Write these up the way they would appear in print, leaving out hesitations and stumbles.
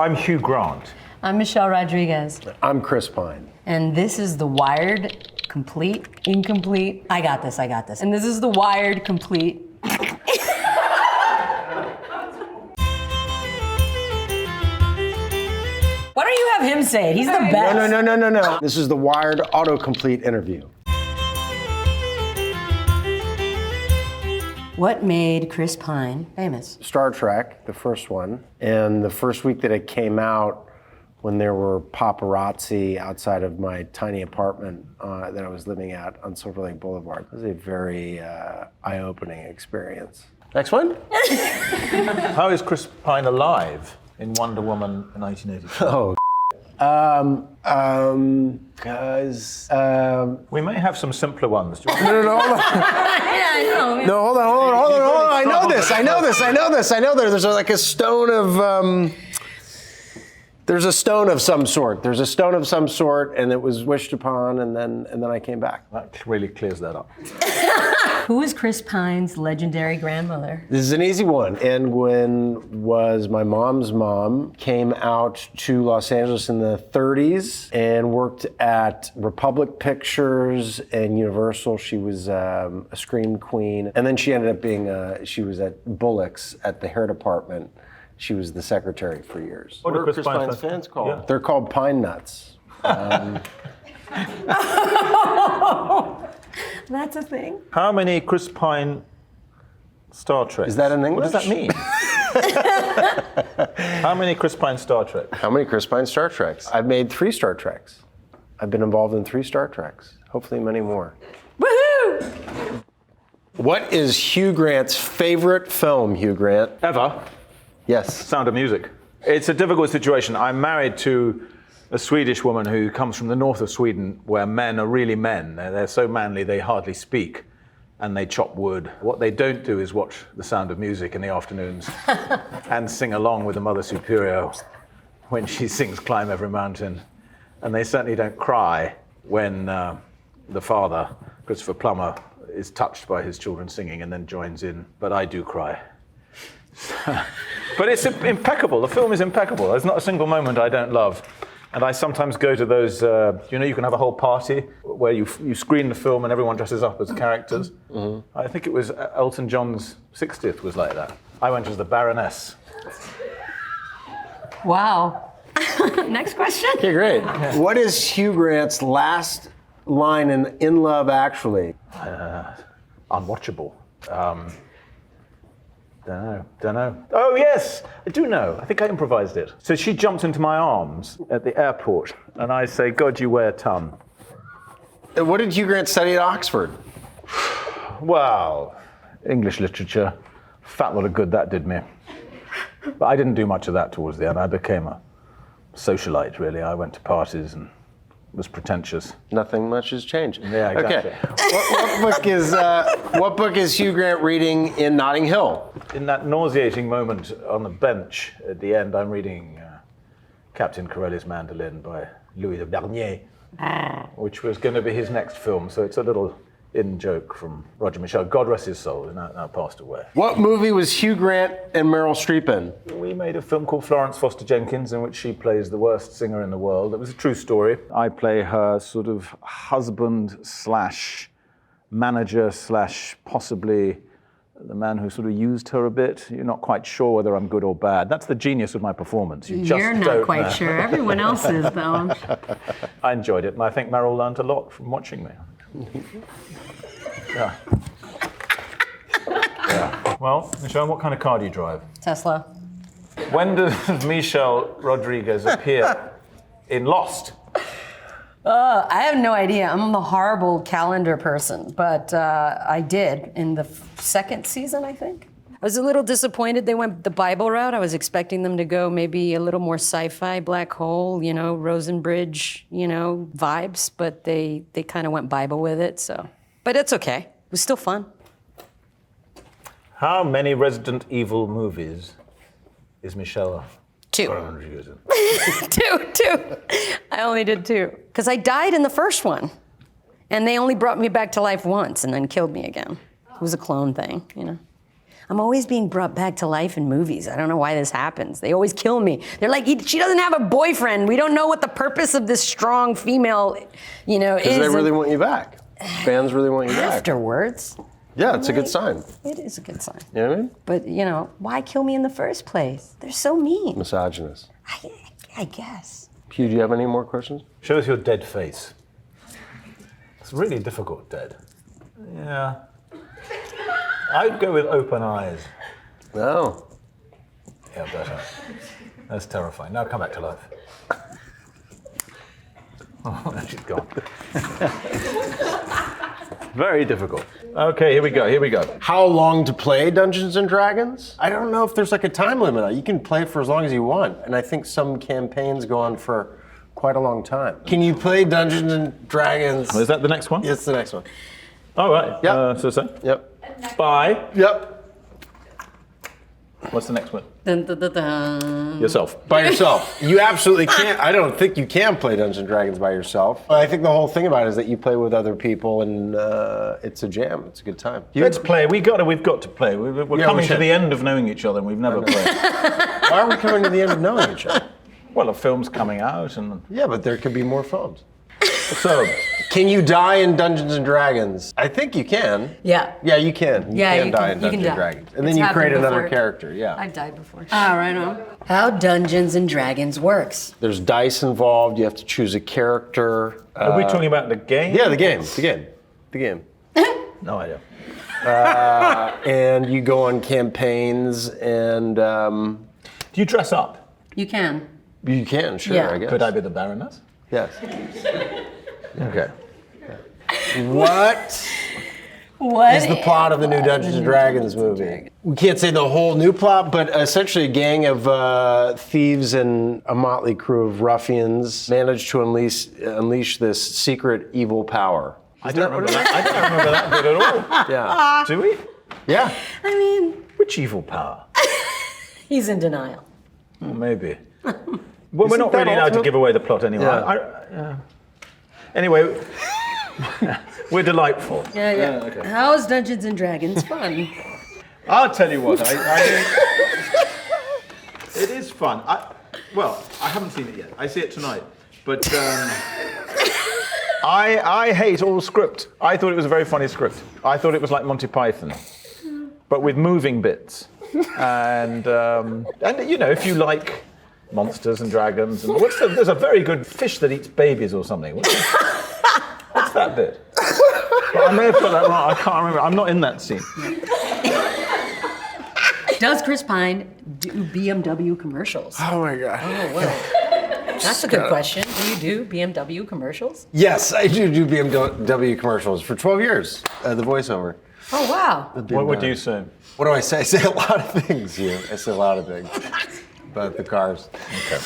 I'm Hugh Grant. I'm Michelle Rodriguez. I'm Chris Pine. And this is the Wired Complete, Incomplete. I got this. And this is the Wired Complete. Why don't you have him say it? He's the best. No. This is the Wired Autocomplete Interview. What made Chris Pine famous? Star Trek, the first one. And the first week that it came out, when there were paparazzi outside of my tiny apartment that I was living at on Silver Lake Boulevard, it was a very eye-opening experience. Next one? How is Chris Pine alive in Wonder Woman 1982? Oh, because... We may have some simpler ones. No, hold on. Yeah, I know. No, hold on. I know this. There's like a stone of... There's a stone of some sort. And it was wished upon, and then I came back. That really clears that up. Who is Chris Pine's legendary grandmother? This is an easy one. Angwin was my mom's mom, came out to Los Angeles in the 30s and worked at Republic Pictures and Universal. She was a scream queen. And then she ended up being, she was at Bullock's at the hair department. She was the secretary for years. What are Chris Pine's fans called? Yeah. They're called Pine Nuts. That's a thing. How many Chris Pine Star Treks? Is that in English? What does that mean? How many Chris Pine Star Trek? How many Chris Pine Star Treks? I've made 3 Star Treks. I've been involved in 3 Star Treks. Hopefully many more. Woohoo! What is Hugh Grant's favorite film, Hugh Grant? Ever? Yes. Sound of Music. It's a difficult situation. I'm married to a Swedish woman who comes from the north of Sweden, where men are really men. They're so manly they hardly speak, and they chop wood. What they don't do is watch The Sound of Music in the afternoons and sing along with the Mother Superior when she sings Climb Every Mountain. And they certainly don't cry when the father, Christopher Plummer, is touched by his children singing and then joins in. But I do cry. But it's impeccable. The film is impeccable. There's not a single moment I don't love. And I sometimes go to those, you can have a whole party where you screen the film and everyone dresses up as characters. Mm-hmm. I think it was Elton John's 60th was like that. I went as the Baroness. Wow. Next question. Okay, great. Yeah. What is Hugh Grant's last line in Love, Actually? Unwatchable. Don't know. Oh, yes, I do know. I think I improvised it. So she jumps into my arms at the airport, and I say, God, you weigh a ton. What did Hugh Grant study at Oxford? Well, English literature. Fat lot of good that did me. But I didn't do much of that towards the end. I became a socialite, really. I went to parties and was pretentious. Nothing much has changed. Yeah, exactly. Okay. What book is Hugh Grant reading in Notting Hill? In that nauseating moment on the bench at the end, I'm reading Captain Corelli's Mandolin by Louis de Bernier, which was going to be his next film. So it's a little in-joke from Roger Michelle. God rest his soul, he's now passed away. What movie was Hugh Grant and Meryl Streep in? We made a film called Florence Foster Jenkins, in which she plays the worst singer in the world. It was a true story. I play her sort of husband / manager / possibly the man who sort of used her a bit. You're not quite sure whether I'm good or bad. That's the genius of my performance. You're not quite sure. Everyone else is, though. I enjoyed it, and I think Meryl learned a lot from watching me. Yeah. Well, Michelle, what kind of car do you drive? Tesla. When does Michelle Rodriguez appear in Lost? I have no idea. I'm the horrible calendar person, but I did in the second season, I think. I was a little disappointed they went the Bible route. I was expecting them to go maybe a little more sci-fi, black hole, Rosenbridge, vibes, but they kind of went Bible with it, so. But it's okay. It was still fun. How many Resident Evil movies is Michelle? 2. 2. I only did 2. Because I died in the first one. And they only brought me back to life once and then killed me again. It was a clone thing, I'm always being brought back to life in movies. I don't know why this happens. They always kill me. They're like, she doesn't have a boyfriend. We don't know what the purpose of this strong female, is. Because they really want you back. Fans really want you back. Afterwards. Yeah, it's a good sign. It is a good sign. You know what I mean? But, why kill me in the first place? They're so mean. Misogynist. I guess. Hugh, do you have any more questions? Show us your dead face. It's really difficult, dead. Yeah. I'd go with open eyes. No. Yeah, better. That's terrifying. Now come back to life. Oh, she's gone. Very difficult. Okay, here we go. How long to play Dungeons and Dragons? I don't know if there's like a time limit. You can play for as long as you want. And I think some campaigns go on for quite a long time. Can you play Dungeons and Dragons? Is that the next one? It's the next one. All right. Yep. So. Yep. Bye. Yep. What's the next one? Dun, dun, dun, dun. Yourself. By yourself. You absolutely can't. I don't think you can play Dungeons and Dragons by yourself. I think the whole thing about it is that you play with other people, and it's a jam. It's a good time. Let's play. We've got to play. We're coming to the end of knowing each other, and we've never played. Why are we coming to the end of knowing each other? Well, a film's coming out, and Yeah, but there could be more films. so Can you die in Dungeons and Dragons? I think you can. Yeah. Yeah, you can. You can die in you can Dungeons die. and Dragons. And It's then you create happened another before. character, yeah. I've died before. Ah, right on. How Dungeons and Dragons works. There's dice involved. You have to choose a character. are we talking about the game? Yeah, the game. No idea. And you go on campaigns, and Do you dress up? You can. you can, sure, Yeah. I guess. Could I be the Baroness? Yes. Okay. What What is the plot of the new Dungeons and Dragons movie? We can't say the whole new plot, but essentially a gang of thieves and a motley crew of ruffians managed to unleash this secret evil power. I don't remember that bit at all. Yeah. Do we? Yeah. I mean, Which evil power? he's in denial. Well, maybe. Well, we're Isn't not that really allowed to ultimate- give away the plot anyway. Yeah. Anyway, we're delightful. Yeah. Okay. How's Dungeons and Dragons fun? I'll tell you what. It is fun. I haven't seen it yet. I see it tonight. But I hate all script. I thought it was a very funny script. I thought it was like Monty Python, but with moving bits. And if you like monsters and dragons, and there's a very good fish that eats babies or something. What's that bit? But I may have got that wrong. I can't remember. I'm not in that scene. Does Chris Pine do BMW commercials? Oh my God. Oh, well. That's a good question. Do you do BMW commercials? Yes, I do BMW commercials for 12 years. The voiceover. Oh, wow. What would you say? What do I say? I say a lot of things, Hugh. I say a lot of things about the cars. Okay.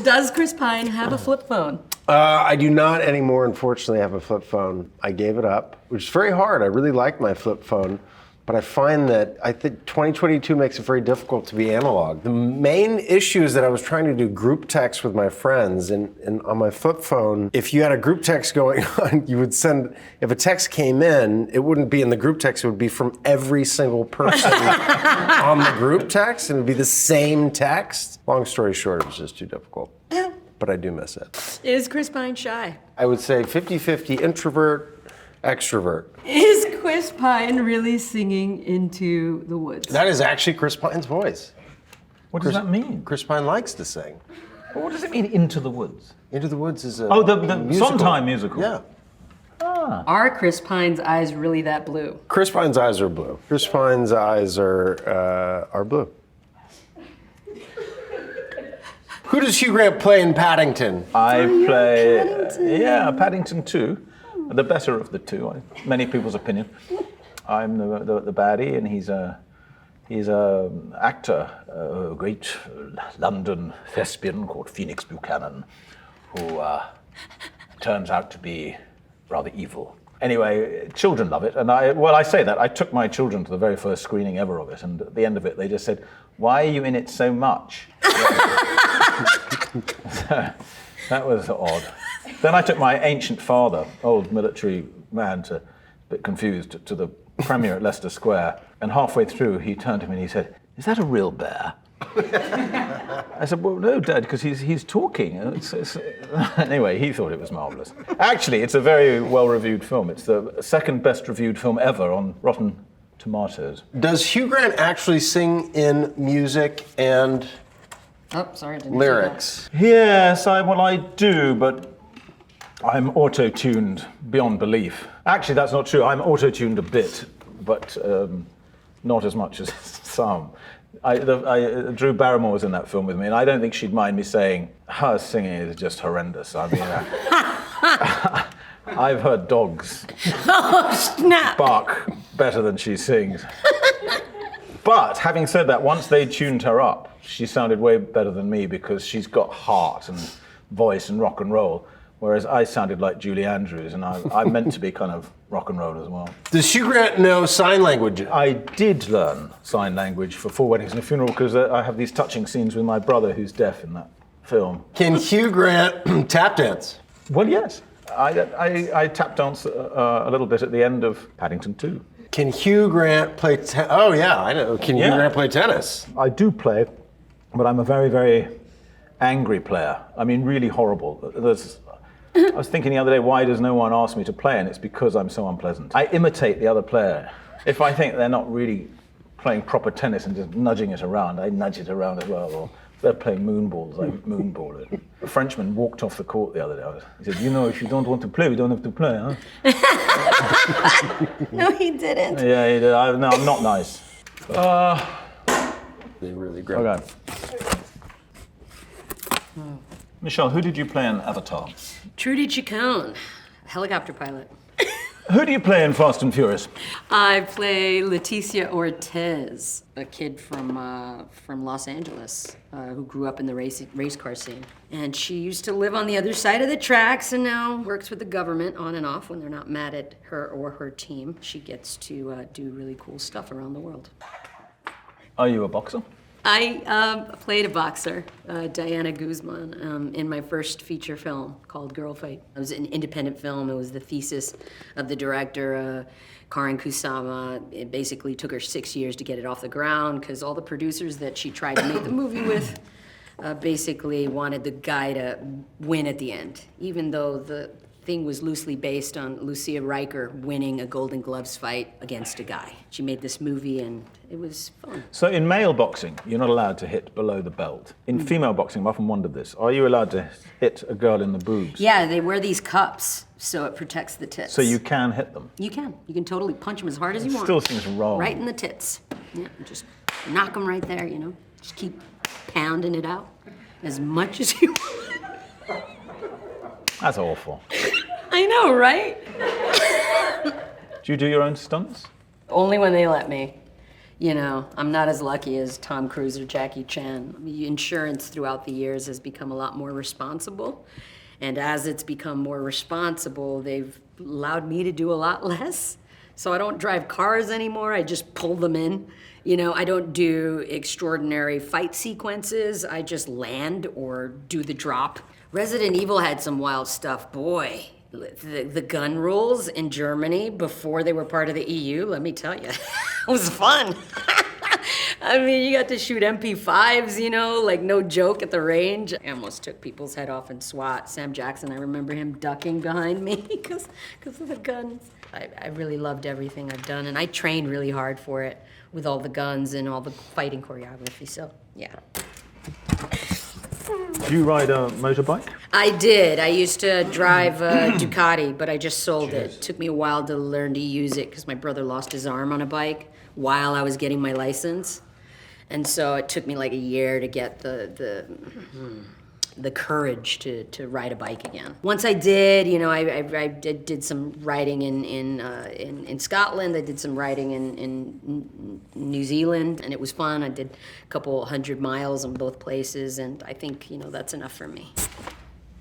Does Chris Pine have a flip phone? I do not anymore, unfortunately, have a flip phone. I gave it up, which is very hard. I really like my flip phone, but I find that I think 2022 makes it very difficult to be analog. The main issue is that I was trying to do group text with my friends, and on my flip phone, if you had a group text going on, you would send, if a text came in, it wouldn't be in the group text, it would be from every single person on the group text, and it would be the same text. Long story short, it was just too difficult. But I do miss it. Is Chris Pine shy? I would say 50-50 introvert, extrovert. Is Chris Pine really singing Into the Woods? That is actually Chris Pine's voice. What does that mean? Chris Pine likes to sing. What does it mean, Into the Woods? Into the Woods is a the musical. Sondheim musical. Yeah. Are Chris Pine's eyes really that blue? Chris Pine's eyes are blue. Chris Pine's eyes are blue. Who does Hugh Grant play in Paddington? I play, Paddington 2, the better of the two, many people's opinion. I'm the baddie, and he's a actor, a great London thespian called Phoenix Buchanan, who turns out to be rather evil. Anyway, children love it, and I say that. I took my children to the very first screening ever of it, and at the end of it, they just said, "Why are you in it so much?" That was odd. Then I took my ancient father, old military man, a bit confused, to the premiere at Leicester Square. And halfway through, he turned to me and he said, "Is that a real bear?" I said, "Well, no, Dad, because he's talking." Anyway, he thought it was marvelous. Actually, it's a very well-reviewed film. It's the second best reviewed film ever on Rotten Tomatoes. Does Hugh Grant actually sing in music and Oh, sorry, didn't lyrics? Yes, I do, but I'm auto-tuned beyond belief. Actually, that's not true. I'm auto-tuned a bit, but not as much as some. Drew Barrymore was in that film with me, and I don't think she'd mind me saying her singing is just horrendous. I mean, I've heard dogs bark better than she sings. But having said that, once they tuned her up, she sounded way better than me because she's got heart and voice and rock and roll, whereas I sounded like Julie Andrews, and I'm meant to be kind of rock and roll as well. Does Hugh Grant know sign language? I did learn sign language for 4 Weddings and a Funeral because I have these touching scenes with my brother who's deaf in that film. Can Hugh Grant tap dance? Well, yes. I tap dance a little bit at the end of Paddington 2. Can Hugh Grant play Oh, yeah, I know. Can Hugh Grant play tennis? I do play, but I'm a very, very angry player. I mean, really horrible. I was thinking the other day, why does no one ask me to play? And it's because I'm so unpleasant. I imitate the other player. If I think they're not really playing proper tennis and just nudging it around, I nudge it around as well. Or if they're playing moonballs, I moonball it. A Frenchman walked off the court the other day. He said, if you don't want to play, we don't have to play, huh? No, he didn't. Yeah, he did. No, I'm not nice. They really great. Okay. Michelle, who did you play in Avatar? Trudy Chacon, helicopter pilot. Who do you play in Fast and Furious? I play Leticia Ortiz, a kid from Los Angeles who grew up in the race car scene. And she used to live on the other side of the tracks and now works with the government on and off when they're not mad at her or her team. She gets to do really cool stuff around the world. Are you a boxer? I played a boxer, Diana Guzman, in my first feature film called Girl Fight. It was an independent film. It was the thesis of the director, Karin Kusama. It basically took her 6 years to get it off the ground because all the producers that she tried to make the movie with basically wanted the guy to win at the end, even though the thing was loosely based on Lucia Riker winning a Golden Gloves fight against a guy. She made this movie and it was fun. So in male boxing, you're not allowed to hit below the belt. In female boxing, I've often wondered this. Are you allowed to hit a girl in the boobs? Yeah, they wear these cups so it protects the tits. So you can hit them? You can. You can totally punch them as hard as you want. Still seems wrong. Right in the tits. Yeah, just knock them right there, Just keep pounding it out as much as you want. That's awful. I know, right? Do you do your own stunts? Only when they let me. I'm not as lucky as Tom Cruise or Jackie Chan. Insurance throughout the years has become a lot more responsible. And as it's become more responsible, they've allowed me to do a lot less. So I don't drive cars anymore, I just pull them in. I don't do extraordinary fight sequences, I just land or do the drop. Resident Evil had some wild stuff, boy. The gun rules in Germany before they were part of the EU, let me tell you, it was fun. I mean, you got to shoot MP5s, like no joke at the range. I almost took people's head off in SWAT. Sam Jackson, I remember him ducking behind me because of the guns. I really loved everything I've done, and I trained really hard for it with all the guns and all the fighting choreography, so yeah. Do you ride a motorbike? I did. I used to drive a Ducati, but I just sold it. It took me a while to learn to use it because my brother lost his arm on a bike while I was getting my license. And so it took me like a year to get the courage to ride a bike again. Once I did, I did some riding in Scotland. I did some riding in New Zealand, and it was fun. I did a couple 100 miles in both places, and I think that's enough for me.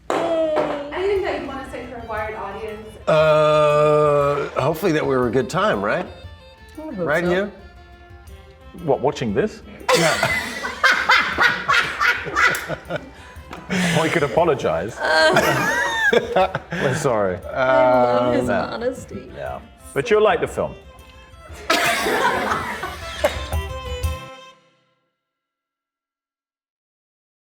Anything that you want to say for a Wired audience? Hopefully that we were a good time, right? Right, so. Hugh? What, watching this? Yeah. Well, you could apologize. We're sorry. I love his honesty. Yeah. But you'll like the film.